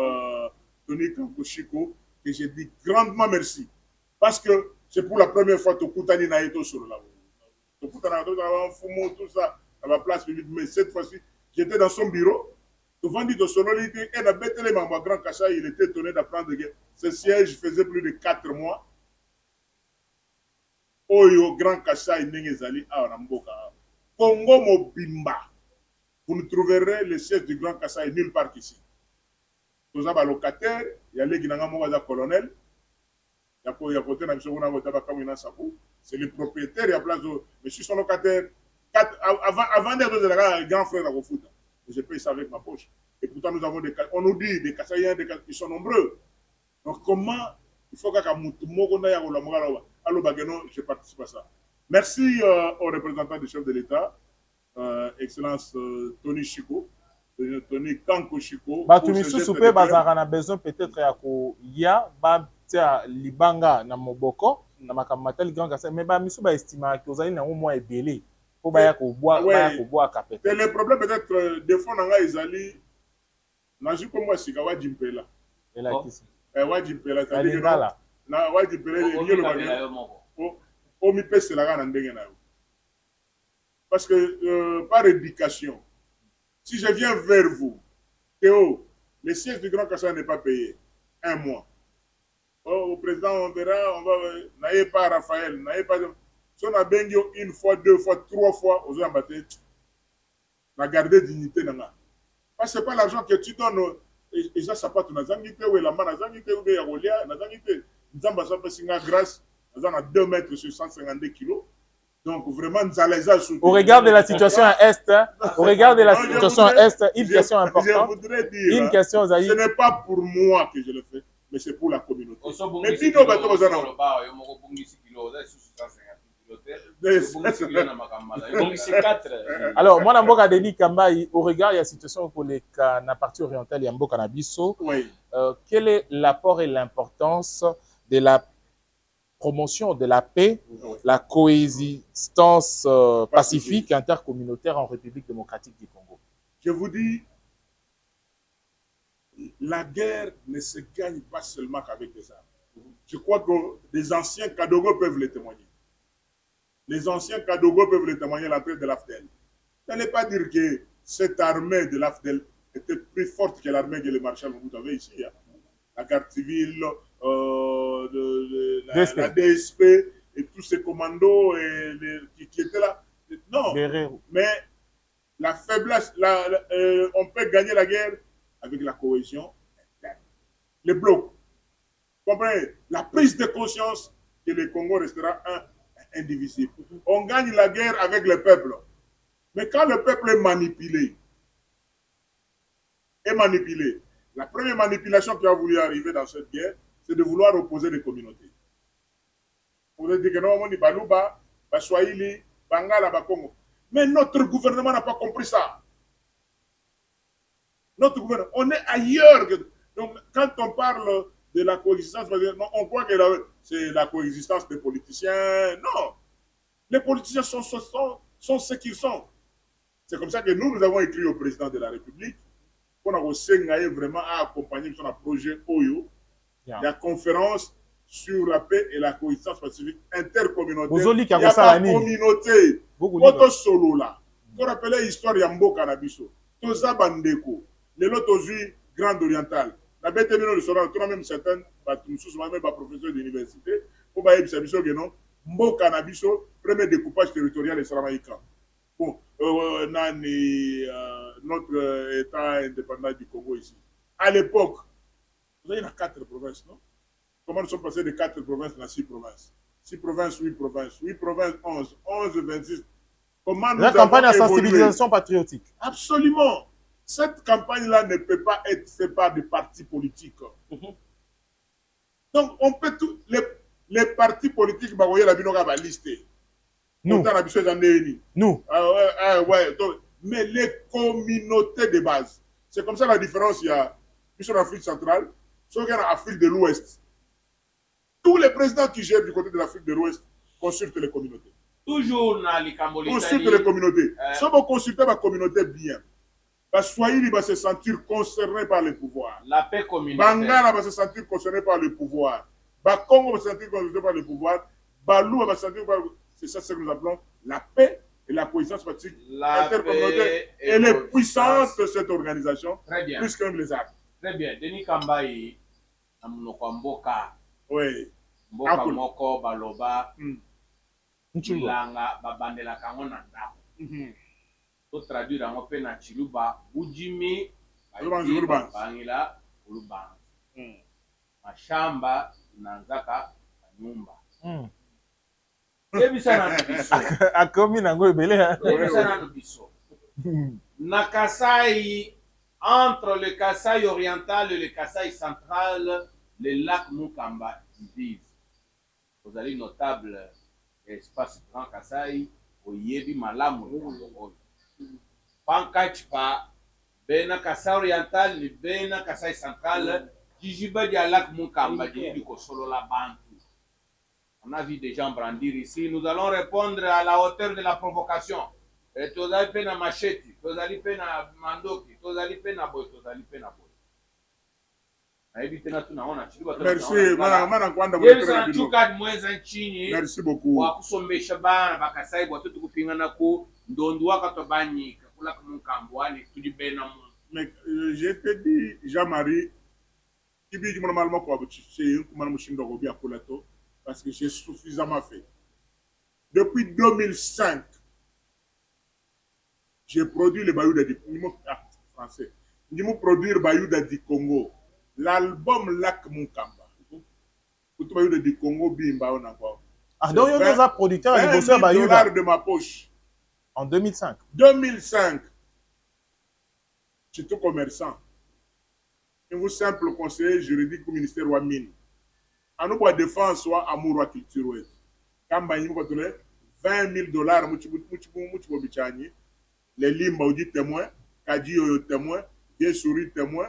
Tony Kankoshiko, et j'ai dit grandement merci. Parce que c'est pour la première fois que Koutani n'a été sur la route. Tout ça, à la place publique. Mais cette fois-ci, j'étais dans son bureau. Devant dit de sonorité, et la bête les membres Grand Kassai, il était étonné d'apprendre que ce siège faisait plus de 4 mois. Oyo Grand Kassai Nengezali à Ramboka. Congo Mobimba. Vous ne trouverez le siège du Grand Kassai nulle part qu'ici. Tous les locataires, il y a les Guinangamoga colonel. C'est le propriétaire, il y a place de... Mais je suis son locataire. Avant d'être un grand frère à Rofout, je paye ça avec ma poche. Et pourtant, nous avons des... On nous dit des Kassaïens, ils sont nombreux. Donc, comment il faut que je participe à ça. Merci aux représentants du chef de l'État, Excellence Tony Chico, Tony Kanko Chico. Tu as besoin peut-être à libanga na moboko na makamata Grand Kassai mais miso ba estima que ozali na moins ebele po ba ya ko boa kapete. Le problème peut-être des fois na nga ezali na ju ko moi sikawa jimpela ela kisi wa jimpela tali na wa jimpela ni lo o mi pese la na ndenge na yo parce que par éducation si je viens vers vous Théo le siège du Grand Kassai n'est pas payé 1 mois. Au président, on verra, n'ayez pas Raphaël, n'ayez pas... Si on a béni 1 fois, 2 fois, 3 fois, aux gens battus, on a gardé dignité. Parce que ce n'est pas l'argent que tu donnes, et ça, ça pas tout. Nazangité, ou la main, nazangité, ou la rolia, nazangité. Nzamba ça fait grâce, nous avons 2 mètres sur 152 kilos. Donc vraiment, nous allons les soutenir. Au regard de la situation à Est, au regard de la situation à Est, une question importante. Je voudrais dire, une question, ce n'est pas pour moi que je le fais, mais c'est pour la communauté. Mais puis nous, alors, moi, Namboka Denis Kambaï, au regard de la situation pour les la partie orientale de Mboka Nabiso, quel est l'apport et l'importance de la promotion de la paix, la coexistence pacifique intercommunautaire en République démocratique du Congo? Je vous dis, la guerre ne se gagne pas seulement qu'avec des armes. Je crois que les anciens Kadogo peuvent le témoigner. Les anciens Kadogo peuvent le témoigner à l'entrée de l'AFDEL. N'allez pas dire que cette armée de l'AFDEL était plus forte que l'armée que le maréchal Mobutu avait ici. Hein. La garde civile, la DSP et tous ces commandos qui étaient là. Non, mais la faiblesse, on peut gagner la guerre avec la cohésion interne. Les blocs. Comprenez? La prise de conscience que le Congo restera indivisible. On gagne la guerre avec le peuple. Mais quand le peuple est manipulé, la première manipulation qui a voulu arriver dans cette guerre, c'est de vouloir opposer les communautés. On veut dire que non, on dit Balouba, Baswahili, Bangala, Bakongo. Mais notre gouvernement n'a pas compris ça. Notre gouvernement, on est ailleurs. Donc, quand on parle de la coexistence, on croit que c'est la coexistence des politiciens. Non. Les politiciens sont ce qu'ils sont. C'est comme ça que nous avons écrit au président de la République qu'on a vraiment accompagné son projet OYO, la conférence sur la paix et la coexistence pacifique intercommunautaire. Il n'y a pas de communauté. Votre solo là. Vous rappelez l'histoire de Mboka Nabiso. Toza Bandeko. Les lots Grande Orientale. La bête est venue de Sora. Tout même certains, même professeur d'université, pour que Sabiso Genon, Mboka Nabiso, premier découpage territorial de Saramaïka. Bon, notre État indépendant du Congo ici. À l'époque, vous avez 4 provinces, non? Comment nous sommes passés de 4 provinces à 6 provinces? 6 provinces, 8 provinces. 8 provinces, 11. 11, 26. Comment nous la campagne de sensibilisation patriotique. Absolument. Cette campagne-là ne peut pas être faite par des partis politiques. Donc, on peut tous les partis politiques, la lister. Nous. Nous. Mais les communautés de base. C'est comme ça la différence. Il y a en Afrique centrale, sauf qu'il y a en Afrique de l'Ouest. Tous les présidents qui gèrent du côté de l'Afrique de l'Ouest consultent les communautés. Toujours dans les Cambodgiens. Consultent les communautés. Si on consulte la communauté bien, Swahili va se sentir concerné par le pouvoir. La paix communautaire. Bangala va se sentir concerné par le pouvoir. Bakongo va se sentir concerné par le pouvoir. Balou va se sentir par... C'est ça ce que nous appelons la paix et la cohésion pacifique intercommunautaire. Elle est puissante, cette organisation. Très bien. Plus qu'un les armes. Très bien. Denis Kambaï, Mboka. Oui. Mboka moko baloba. Ilanga babandela kango na ndako. To traduire en pe na Chiluba ujimi bangila ulubanza. Mashamba nanzaka nyumba. Akomi nango ebele hein. Na Kasai, entre le Kasai oriental et le Kasai central, les lacs Mukamba divisent. Vous allez notable espace Grand Kasai, au Yebi Malamu. Pankachpa, Bena Kasai oriental, Bena Kasai central, Jijiba dia lac Mukamba, Jibiko solo la banque. On a vu des gens brandir ici. Nous allons répondre à la hauteur de la provocation. Tozali pena machete, tozali pena mandoki, tozali pena boy, tozali pena boy. Merci beaucoup. Wakusombesha bana bakasai watoto kupingana ku ndondo wakato banyika kula kumukambwani tulibena mu. Mais je te dis Jean-Marie kibi normalement ko abuchi kuma mushindo ko bia kulato parce que j'ai suffisamment fait. Depuis 2005 j'ai produit le Bayouda du français. Nous produire Bayouda du Congo. L'album Lac Mukamba. Pour tout le du Congo, bimba, on a quoi. Ah, donc, il y a un producteur $20 de ma poche. En 2005. 2005. Je suis tout commerçant. Un vous simple conseiller juridique au ministère de la Mine. À nous, pour défense, soit amour ou culture. Quand il y a $20, les limba dit témoin, Kadi témoin, Vieux Souris témoin,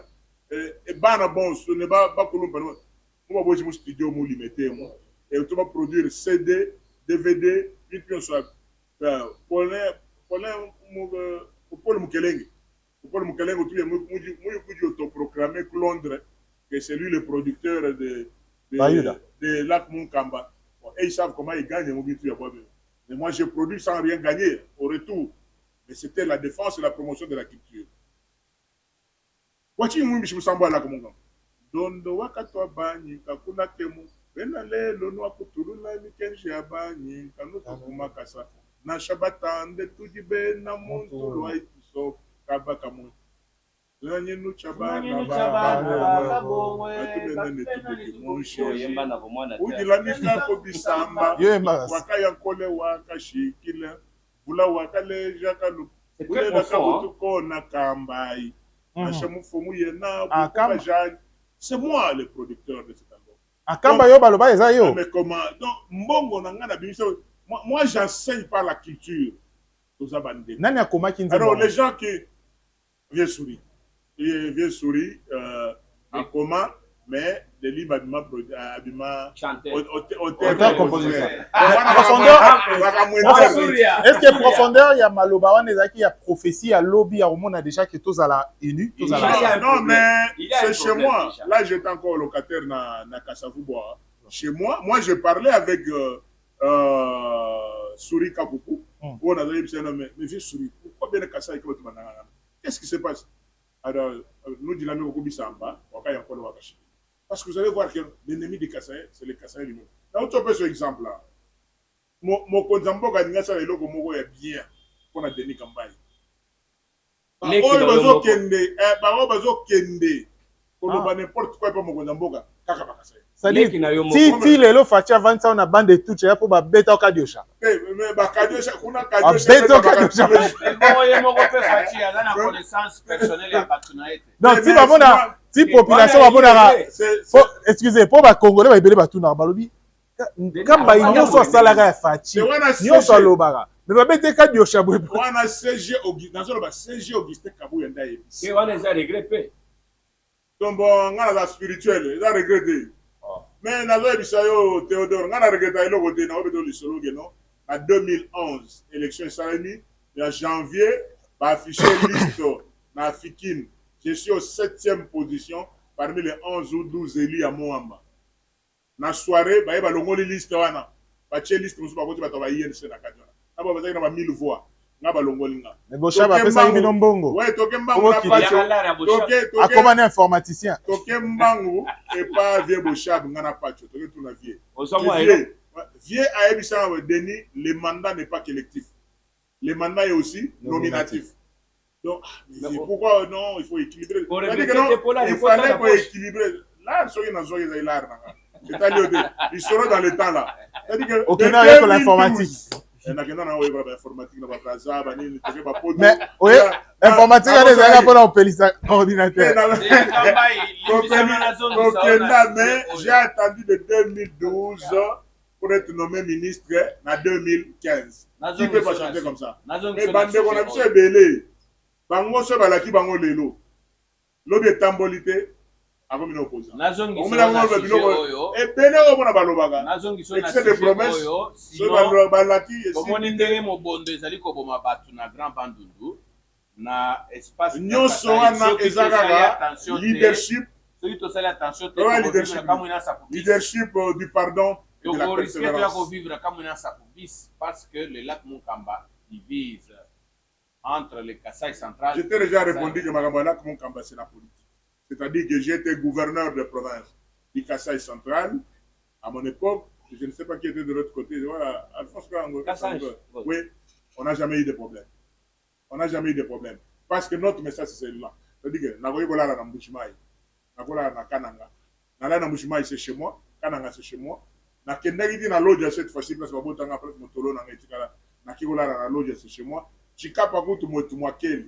et Bana bon, ce n'est pas pour nous. On va voir mon studio, mon limité, et on va produire CD, DVD, puis on soit Paul Mukelenge. Paul Mukelenge, tu es autoproclamé Londres, que c'est lui le producteur de Lac Munkamba. Et ils savent comment ils gagnent, mais moi je produis sans rien gagner au retour. Mais c'était la défense et la promotion de la culture. Wachi mumbi shimusamba la komunga. Dondo wakatwa banyi kakuna kemu. Benale lono akutuluna mikenji ya banyi kanuto kumakasa. Na shabata nde tujibe na muntu lwa ituso kabaka mu. Lanyi nuchabana baba bomwe. Atumene tubuki monshi. Ujilanika kobisamba. Wakaya kole wakashikile. Vula wakale jakalu. C'est très profond. C'est moi le producteur de cet album. Mais comment? Donc, moi j'enseigne par la culture. Alors, les gens qui. Vieux souris. En commun, mais des livres habillement chanté. Auteur compositeur. Est-ce que profondeur, il y a Maloba, il y a prophétie, il y a lobby, il y a au déjà que tous à la UNU. Non, mais c'est chez moi. Là, j'étais encore locataire dans Kassavoubois. Chez moi, je parlais avec Souri Kapoukou. On a dit, mais vieux Souri, pourquoi bien le Kassa? Qu'est-ce qui se passe? Alors, nous disons beaucoup de Samba, parce que vous allez voir que l'ennemi du Kassai, c'est le Kassai lui-même. Là, tu as ce exemple-là. Mon Konzambo Gagna, ça est bien pour la Denis Kambaye. Par contre, n'importe quoi pour mon Konzambo Gagna. C'est-à-dire, si les lots Fatia 25 on a bande de tout, c'est pour ma bête au Kadiocha. Mais Kadiocha, on a Kadiocha. Bête au Kadiocha. Connaissance personnelle et partenariat. Non, si ma bonne, si population va bonne, excusez, pour ma Congolais va ébeler batou na balobi. Quand ba inyo so salaga Fatia, inyo so lobara. Mais ma bête Kadiocha bwe. On a CG Augustin, dans CG Augustin Kabou yanda yebi. Et on les a regretté. Donc bon, on a la spirituelle, ils ont regretté. Mais dans le Bissayo, Théodore, on a regretté le côté dans le solo en 2011, élection Salami, en janvier, va afficher liste dans Fikin. Je suis au 7e position parmi les 11 ou 12 élus à Moamba. Dans la soirée, il y a une liste. Il y a une liste qui a 1000 voix. Mais Bocha va faire ça une bongo. Ouais, Tokembango a comment un informaticien. Tokembango et pas vieux Bocha ngana pacho, Toke tout la vieux. Vieux a émission Denis, le mandat n'est pas collectif. Le mandat est aussi nominatif. Donc pourquoi non, il faut équilibrer. Il fallait équilibrer. Là, ils seront dans le temps là. Aucun avec l'informatique. Mais oui, informatique est pour l'ordinateur. Mais j'ai attendu de 2012 pour être nommé ministre en 2015. Qui peut pas chanter comme ça? Mais bande on a bien belé. Bango se balaki bango lelo. Lobi tambolité. Avant une opposition. On met la main sur le et péné au bon abalobaga. C'est des promesses. Sinon, comme on est derrière mon bon des aliko boma batu na grand bandundu na espace. Nous sommes na ezagaga leadership. Celui qui a attention. Leadership du pardon. Et de la persévérance. Vivre comme une sapobis parce que le lac Munkamba divise entre le Kassai central. J'étais déjà répondu que Magambala Munkamba c'est la politique. C'est-à-dire que j'étais gouverneur de province du Kassai central. À mon époque, je ne sais pas qui était de l'autre côté. Voilà, Alphonse Kango. Oui, on n'a jamais eu de problème. On n'a jamais eu de problème. Parce que notre message, c'est celui-là. C'est-à-dire que Nagoye Bola na Mbushimai, Nagola na Kananga. Nala na Mbushimai, c'est chez moi. kananga c'est chez moi. Na kendaki di na lodge cette fois-ci parce que babotanga place motolo na ngetikala na kikola na lodge c'est chez moi. Chikapa kutu mwetu mwakele.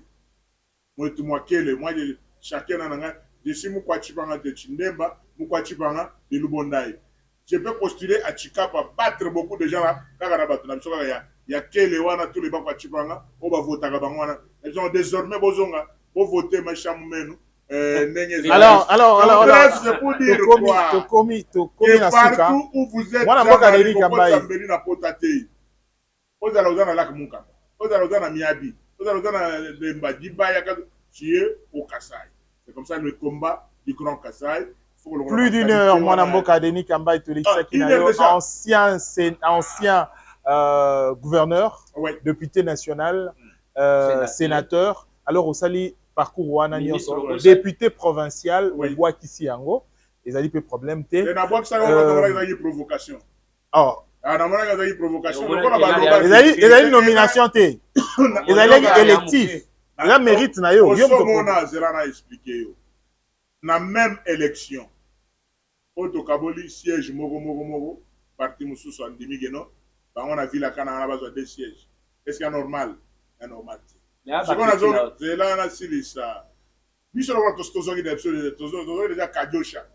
Mwetu mwakele moi chacun na nga je suis mukwa chipanga de Chindemba, mukwa chipanga de Lubondai. Je peux postuler à Chikapa battre beaucoup de gens là kaka na bato na biso kaka ya kele wana tous les bakwa chipanga o ba votaka bango wana. Ils ont désormais bozonga pour voter machin menu. Alors, bref, c'est pour dire Tokomi que partout où vous êtes, Mwana mboka Denis Kambayi. Vous allez dans lac Mouka, vous allez dans Miabi, vous allez dans Demba, Dibaya, tu es au Kassai. C'est comme ça le combat du Grand Kassai. Plus d'une heure, Mwana mboka Denis Kambayi, ancien gouverneur, député national, sénateur. Alors, au Sali, parcours wana nyonso député provincial wa Kisiango les ali pe problème té na bois ça on a provocation na mona ga provocation les ali nomination té les ali électif la mérite na yo yo mona zela na expliquer yo na même élection auto kaboli siège moko parti mususu andimi geno ba on a vu la kana na besoin de sièges est-ce que normal est normal. C'est là na silisa biso na to stozo ki tozo déjà kajosha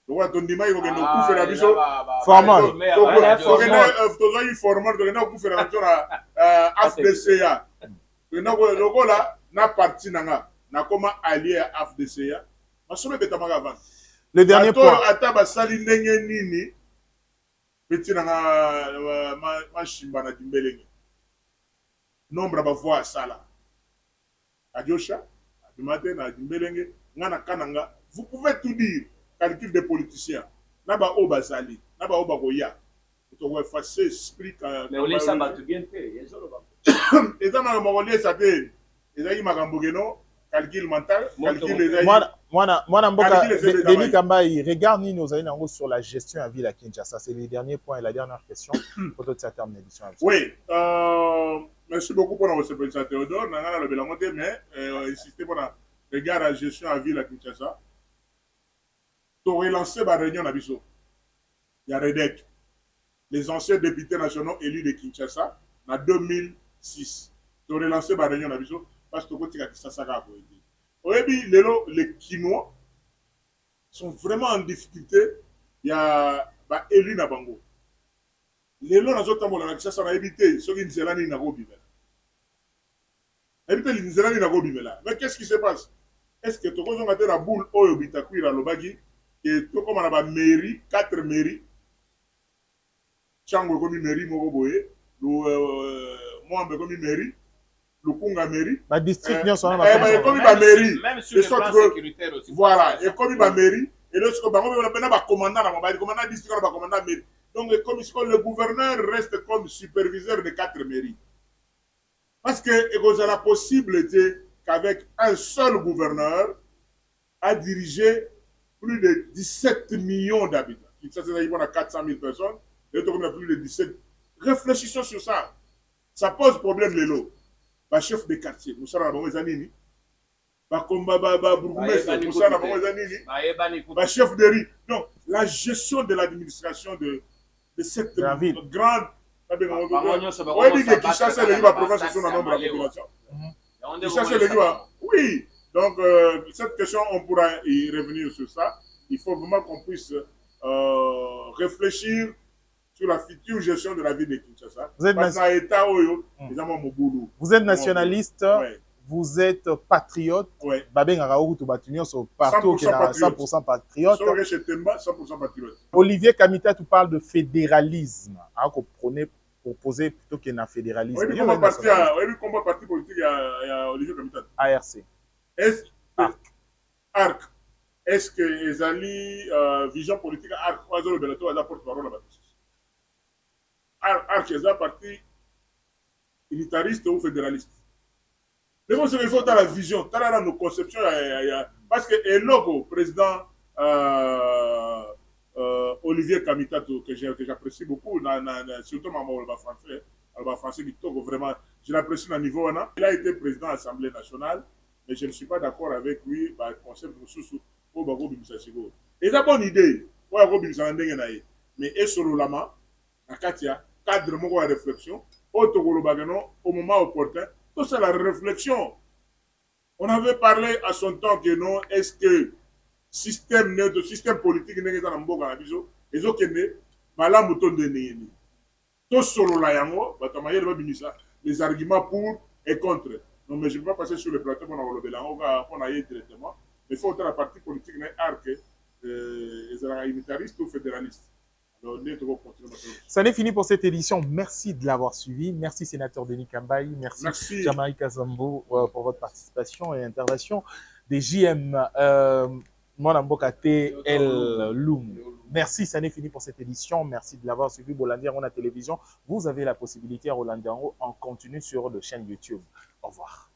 donc on dit mai ko no kufera biso formal tozo yi formal donc na kufera biso na AFDCA donc là na parti nanga na koma allié à AFDCA masome betama avant le dernier point ata basali ndenge nini petit nanga mashimba na dimbelenge nombre ba voix sala Adjosha Adumate na Dimbelenge ngana kananga vous pouvez tout dire calcul des politiciens naba obazali naba obakoya to wa effacer esprit mais on laisse ça battre bien fait et ça na mongolais ça te ezaki makambo geno calcul mental calcul ezaki Mwana mboka Denis Kambayi regarde ni nos amis sur la gestion à ville à Kinshasa c'est le dernier point et la dernière question pour toute cette terme d'édition. Oui merci beaucoup pour notre président Théodore. Nous avons le monté, mais insister pour regarder la gestion à ville à Kinshasa. Pour relancer la réunion à Bisso. Il y a Redek, les anciens députés nationaux élus de Kinshasa en 2006. Pour relancer la réunion à Bisso parce que côté Kinshasa a été. Les Kinois sont vraiment en difficulté. Il y a élus na Bango. Les lois na ça a évité ceux qui ne sont ni na bimela. Éviter les nzela ni na bimela. Mais qu'est-ce qui se passe? Est-ce que tu as la boule oyo bitakwira lobagi et tout comme on a mairie 4 mairies Chango comme mairie moko boye Mwambe comme mairie Lukunga mairie ma district nyonso na comme ba mairie même sur le plan sécuritaire aussi voilà et comme ba mairie et le sco bango ba commandant na mobile commandant district ba commandant mairie. Donc, le gouverneur reste comme superviseur de 4 mairies. Parce que il y a la possibilité qu'avec un seul gouverneur, a dirigé plus de 17 millions d'habitants. Ça, c'est à 400 000 personnes. Et donc, on a plus de 17. Réfléchissons sur ça. Ça pose problème, les lots. Le chef de quartier, nous sommes les années. Chef de riz. Donc, la gestion de l'administration de cette grande oui, donc cette question on pourra y revenir sur ça. Il faut vraiment qu'on puisse réfléchir sur la future gestion de la ville de Kinshasa. Vous êtes nationaliste, vous êtes patriote, partout 100% patriote. 100% patriote. Olivier Kamita, tu parles de fédéralisme. Proposer plutôt qu'il y ait un fédéralisme. Oui, comment parti politique il y a Olivier Kamita? ARC. ARC. Est-ce que les alliés vision politique ARC porte-parole ARC est un parti unitariste ou fédéraliste? Mais bon, il faut dans la vision, dans nos conceptions, parce que le logo président Olivier Kamita, que j'apprécie beaucoup, surtout le français qui toque vraiment, je l'apprécie à niveau. Il a été président de l'Assemblée nationale, mais je ne suis pas d'accord avec lui, le concept de Soussou, et c'est une bonne idée. oyo akobimisa ndenge na ye mais esololama na kati ya cadre moko ya réflexion oyo tokolobaka non au moment opportun c'est la réflexion. On avait parlé à son temps que non, est-ce que système neutre, système politique n'est pas dans mboka na biso ezokende malamu to ndenge ni to solo la yango batamaye ba bimisa les arguments pour et contre. Non mais je ne peux pas passer sur le plateau pour en relever là on a y directement mais il faut que la partie politique n'est arc unitariste ou fédéraliste. Ça n'est fini pour cette édition. Merci de l'avoir suivi. Merci sénateur Denis Kambayi. Merci Jamaïca Zambo pour votre participation et intervention. Des JM Monambokate El Loum. Merci, ça n'est fini pour cette édition. Merci de l'avoir suivi. Rolandier, on a télévision. Vous avez la possibilité à Rolandier en continu sur la chaîne YouTube. Au revoir.